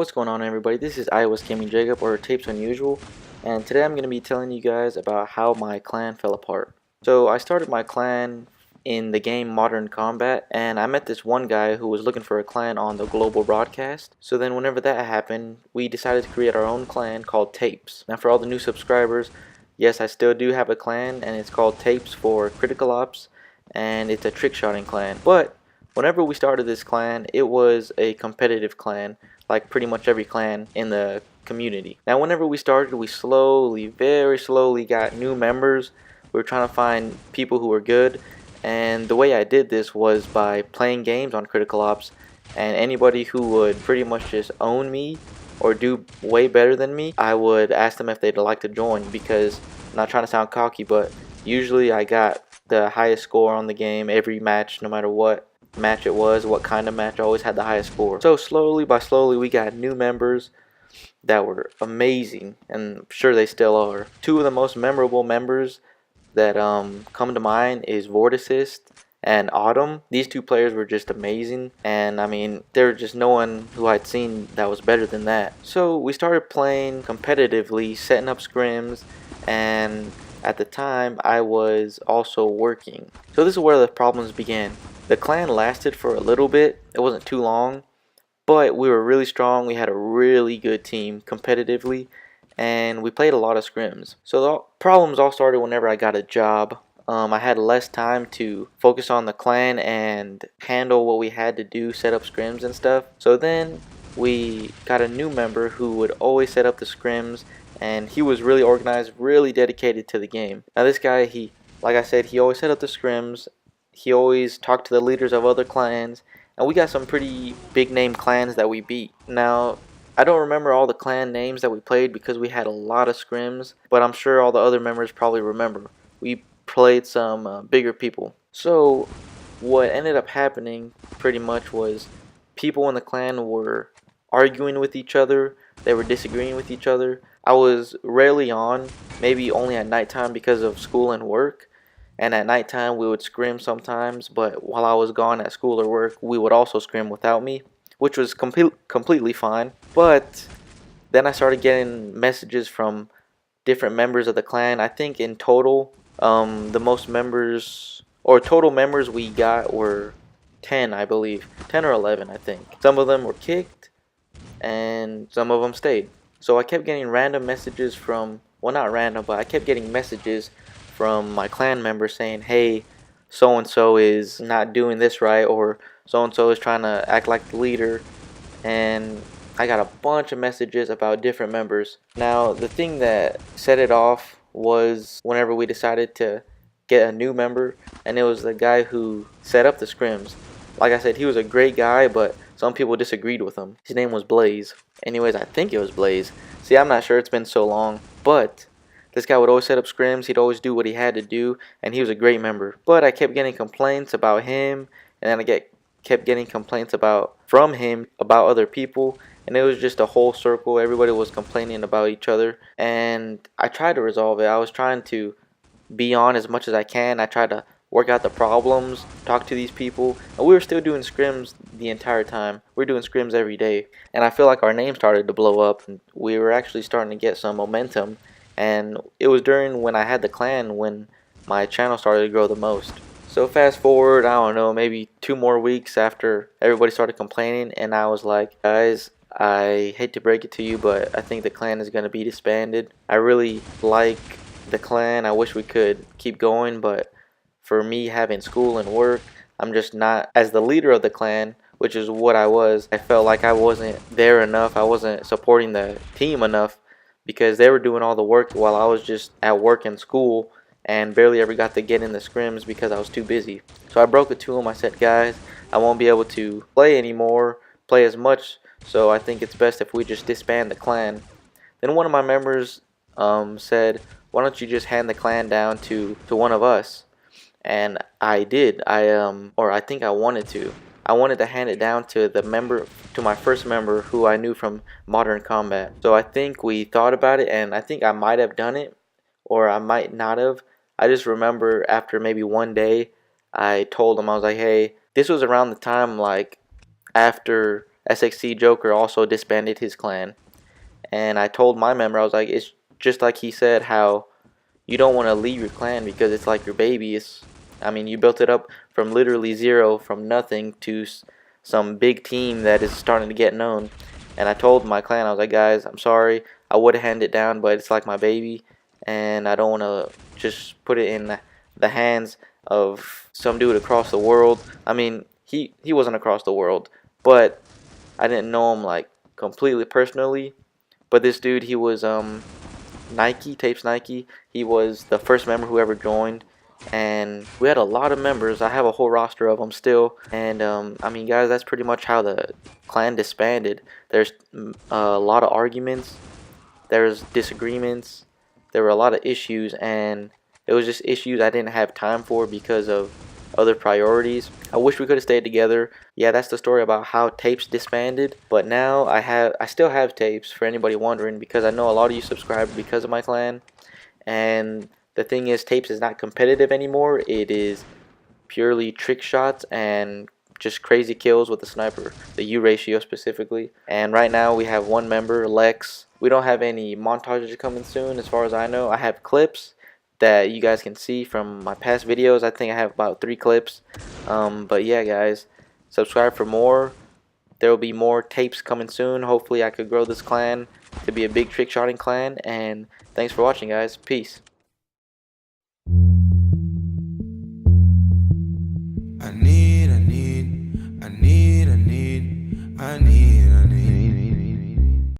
What's going on, everybody? This is iOS Gaming Jacob, or Tapes Unusual, and today I'm going to be telling you guys about how my clan fell apart. So I started my clan in the game Modern Combat, and I met this one guy who was looking for a clan on the global broadcast. So then whenever that happened, we decided to create our own clan called Tapes. Now for all the new subscribers, yes, I still do have a clan, and it's called Tapes for Critical Ops, and it's a trick-shotting clan. But whenever we started this clan, it was a competitive clan, like pretty much every clan in the community. Now whenever we started, we very slowly got new members. We were trying to find people who were good, and the way I did this was by playing games on Critical Ops, and anybody who would pretty much just own me or do way better than me, I would ask them if they'd like to join, because I'm not trying to sound cocky, but usually I got the highest score on the game every match, no matter what match it was, what kind of match. I always had the highest score. So slowly by slowly we got new members that were amazing, and I'm sure they still are. Two of the most memorable members that come to mind is Vorticist and Autumn. These two players were just amazing, and I mean, there was just no one who I'd seen that was better than that. So we started playing competitively, setting up scrims, and at the time I was also working. So this is where the problems began. The clan lasted for a little bit, it wasn't too long, but we were really strong. We had a really good team competitively, and we played a lot of scrims. So the problems all started whenever I got a job. I had less time to focus on the clan and handle what we had to do, set up scrims and stuff. So then we got a new member who would always set up the scrims, and he was really organized, really dedicated to the game. Now this guy, like I said, he always set up the scrims. He always talked to the leaders of other clans, and we got some pretty big name clans that we beat. Now, I don't remember all the clan names that we played because we had a lot of scrims, but I'm sure all the other members probably remember. We played some bigger people. So what ended up happening pretty much was people in the clan were arguing with each other, they were disagreeing with each other. I was rarely on, maybe only at nighttime because of school and work. And at nighttime we would scrim sometimes, but while I was gone at school or work, we would also scrim without me, which was completely fine. But then I started getting messages from different members of the clan. I think in total, the most members, or total members we got were 10, I believe. 10 or 11, I think. Some of them were kicked, and some of them stayed. So I kept getting random messages from, well, not random, but I kept getting messages from my clan members saying, hey, so and so is not doing this right, or so and so is trying to act like the leader. And I got a bunch of messages about different members. Now the thing that set it off was whenever we decided to get a new member, and it was the guy who set up the scrims. Like I said, he was a great guy, but some people disagreed with him. His name was Blaze. Anyways, I think it was Blaze. See, I'm not sure, it's been so long, but this guy would always set up scrims, he'd always do what he had to do, and he was a great member. But I kept getting complaints about him, and then I kept getting complaints from him about other people, and it was just a whole circle. Everybody was complaining about each other, and I tried to resolve it. I was trying to be on as much as I can. I tried to work out the problems, talk to these people, and we were still doing scrims the entire time. We were doing scrims every day, and I feel like our name started to blow up, and we were actually starting to get some momentum. And it was during when I had the clan when my channel started to grow the most. So fast forward, I don't know, maybe 2 more weeks after everybody started complaining, and I was like, guys, I hate to break it to you, but I think the clan is going to be disbanded. I really like the clan. I wish we could keep going, but for me having school and work, I'm just not, as the leader of the clan, which is what I was, I felt like I wasn't there enough. I wasn't supporting the team enough, because they were doing all the work while I was just at work and school and barely ever got to get in the scrims because I was too busy. So I broke it to them. I said, guys, I won't be able to play anymore, play as much, so I think it's best if we just disband the clan. Then one of my members said, why don't you just hand the clan down to one of us? And I did. Or I think I wanted to. I wanted to hand it down to my first member who I knew from Modern Combat. So I think we thought about it, and I think I might have done it, or I might not have. I just remember after maybe one day, I told him, I was like, hey, this was around the time, like, after SXC Joker also disbanded his clan. And I told my member, I was like, it's just like he said, how you don't want to leave your clan because it's like your baby. I mean, you built it up from literally zero, from nothing to some big team that is starting to get known. And I told my clan, I was like, guys, I'm sorry, I would have handed it down, but it's like my baby, and I don't want to just put it in the hands of some dude across the world. I mean, he wasn't across the world, but I didn't know him like completely personally. But this dude, he was Nike, Tapes Nike. He was the first member who ever joined, and we had a lot of members. I have a whole roster of them still, and I mean, guys, that's pretty much how the clan disbanded. There's a lot of arguments, there's disagreements, there were a lot of issues, and it was just issues I didn't have time for because of other priorities. I wish we could have stayed together. Yeah, that's the story about how Tapes disbanded. But now I still have Tapes for anybody wondering, because I know a lot of you subscribed because of my clan. And the thing is, Tapes is not competitive anymore. It is purely trick shots and just crazy kills with the sniper, the U ratio specifically. And right now we have one member, Lex. We don't have any montages coming soon as far as I know. I have clips that you guys can see from my past videos. I think I have about 3 clips. But yeah, guys, subscribe for more. There will be more Tapes coming soon. Hopefully I could grow this clan to be a big trick shotting clan. And thanks for watching, guys. Peace.